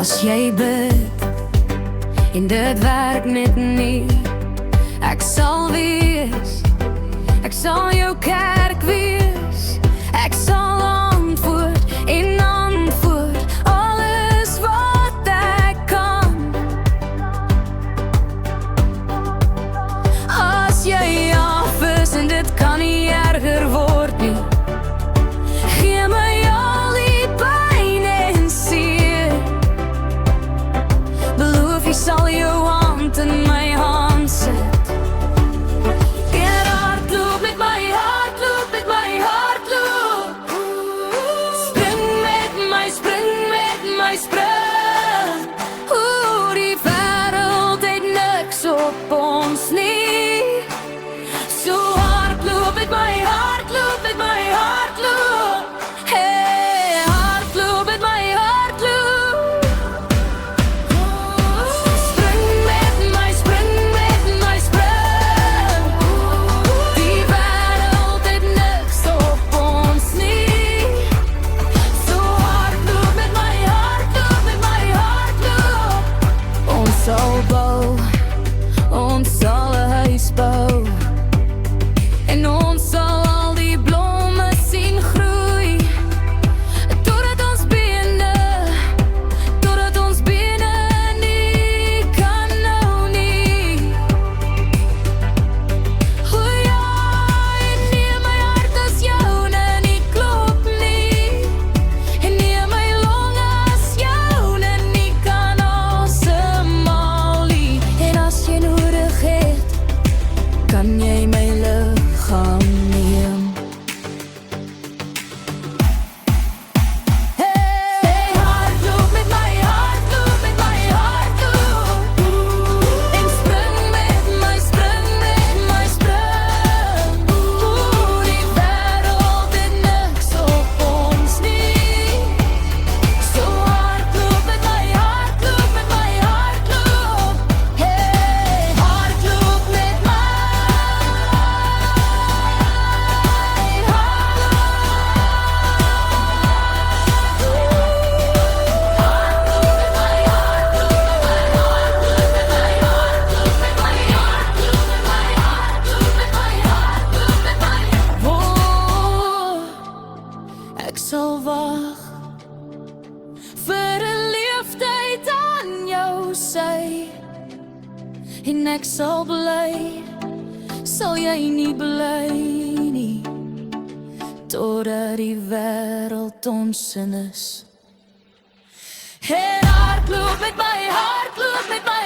As jy bid en dit werk net nie, ek sal wees, ek sal jou kerk wees, ek sal antwoord en antwoord alles wat ek kan. As jy af is en dit kan nie erger word nie, gee my al die pyn en seer. Beloof jy sal jou hand in my hand sit. En hardloop met my, hardloop met my, hardloop. Spring met my, spring met my, spring. Die wêreld het niks op ons nie. So hardloop met my, hardloop met my, hardloop. Hey, hardloop met my, hardloop. Spring met my, spring met my, spring. Die wêreld het niks op ons nie. So hardloop met my, hardloop met my, hardloop. Ons sal bou, ons sal 'n huis bou. En ons sal al die blomme sien groei, totdat ons bene nie kan nou nie. O ja, en nee, my hart as joune nie klop nie. En nee, my longe as joune nie kan asemhaal nie. En as jy nodig het, kan jy my liggaam neem. Hey, hardloop met my, hardloop met my, hardloop. En spring met my, spring met my, spring. Die wêreld het niks op ons nie. So hardloop met my, hardloop met my, hardloop. Hey, hardloop met my. Ek sal wag vir 'n leeftyd aan jou sy, en ek sal bly, sal jy nie bly nie, totdat die wêreld ons sin is. En hardloop met my, hardloop met my,